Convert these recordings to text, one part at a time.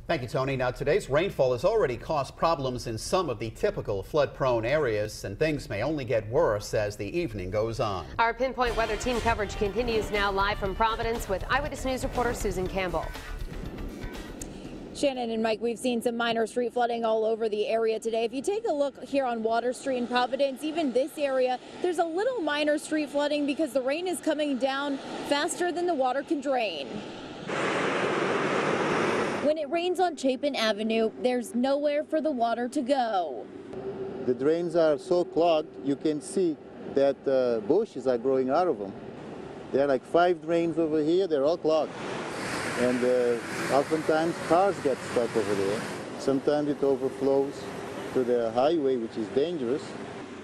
Thank you, Tony. Now, today's rainfall has already caused problems in some of the typical flood-prone areas, and things may only get worse as the evening goes on. Our pinpoint weather team coverage continues now live from Providence with Eyewitness News reporter Susan Campbell. Shannon and Mike, we've seen some minor street flooding all over the area today. If you take a look here on Water Street in Providence, even this area, there's a little minor street flooding because the rain is coming down faster than the water can drain. When it rains on Chapin Avenue, there's nowhere for the water to go. The drains are so clogged, you can see that bushes are growing out of them. There are like 5 drains over here, they're all clogged. And oftentimes cars get stuck over there. Sometimes it overflows to the highway, which is dangerous.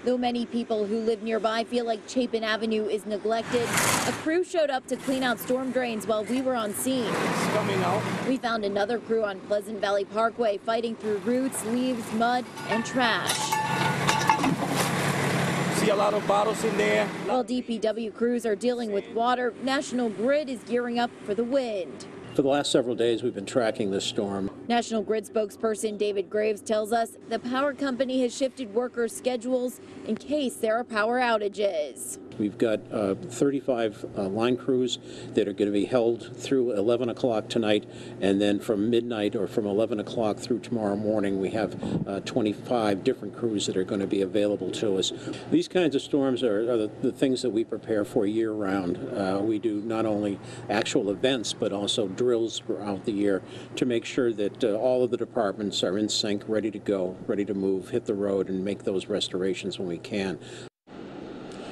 Though many people who live nearby feel like Chapin Avenue is neglected, a crew showed up to clean out storm drains while we were on scene. It's coming out. We found another crew on Pleasant Valley Parkway fighting through roots, leaves, mud, and trash. See a lot of bottles in there. While DPW crews are dealing with water, National Grid is gearing up for the wind. For the last several days, we've been tracking this storm. National Grid spokesperson David Graves tells us the power company has shifted workers' schedules in case there are power outages. We've got 35 line crews that are going to be held through 11 o'clock tonight, and then from midnight or from 11 o'clock through tomorrow morning, we have 25 different crews that are going to be available to us. These kinds of storms are the things that we prepare for year-round. We do not only actual events, but also drills throughout the year to make sure that all of the departments are in sync, ready to go, ready to move, hit the road, and make those restorations when we can.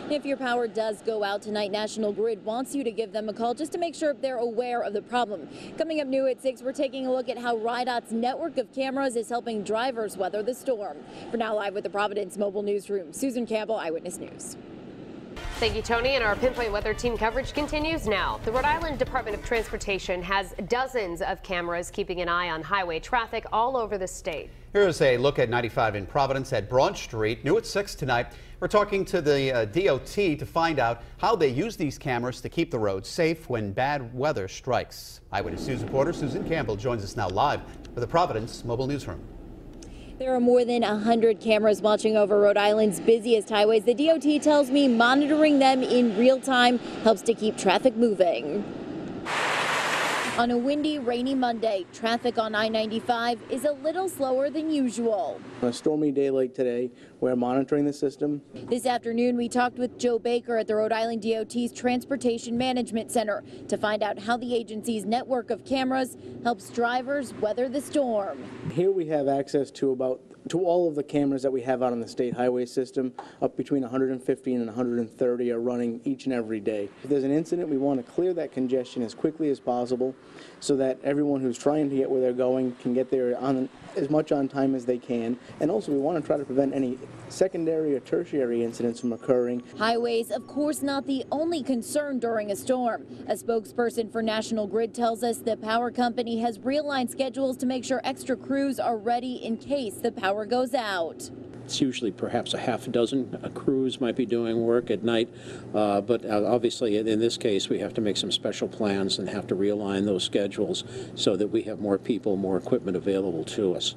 If your power does go out tonight, National Grid wants you to give them a call just to make sure they're aware of the problem. Coming up new at 6, we're taking a look at how RIDOT's network of cameras is helping drivers weather the storm. For now, live with the Providence Mobile Newsroom, Susan Campbell, Eyewitness News. Thank you, Tony, and our pinpoint weather team coverage continues now. The Rhode Island Department of Transportation has dozens of cameras keeping an eye on highway traffic all over the state. Here's a look at 95 in Providence at Broad Street. New at 6 tonight. We're talking to the DOT to find out how they use these cameras to keep the roads safe when bad weather strikes. Eyewitness News reporter Susan Campbell joins us now live for the Providence Mobile Newsroom. There are more than 100 cameras watching over Rhode Island's busiest highways. The DOT tells me monitoring them in real time helps to keep traffic moving. On a windy, rainy Monday, traffic on I-95 is a little slower than usual. On a stormy day like today, we're monitoring the system. This afternoon, we talked with Joe Baker at the Rhode Island DOT's Transportation Management Center to find out how the agency's network of cameras helps drivers weather the storm. Here we have access to all of the cameras that we have out on the state highway system. Up between 115 and 130 are running each and every day. If there's an incident, we want to clear that congestion as quickly as possible so that everyone who's trying to get where they're going can get there as much on time as they can. And also we want to try to prevent any secondary or tertiary incidents from occurring. Highways, of course, not the only concern during a storm. A spokesperson for National Grid tells us the power company has realigned schedules to make sure extra crews are ready in case the power goes out. It's usually perhaps a half a dozen crews might be doing work at night, but obviously in this case we have to make some special plans and have to realign those schedules so that we have more people, more equipment available to us.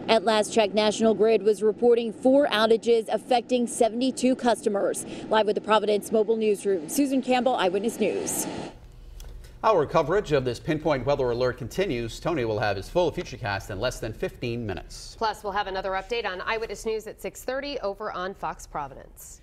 At last check, National Grid was reporting 4 outages affecting 72 customers. Live with the Providence Mobile Newsroom, Susan Campbell, Eyewitness News. Our coverage of this pinpoint weather alert continues. Tony will have his full Futurecast in less than 15 minutes. Plus, we'll have another update on Eyewitness News at 6:30 over on Fox Providence.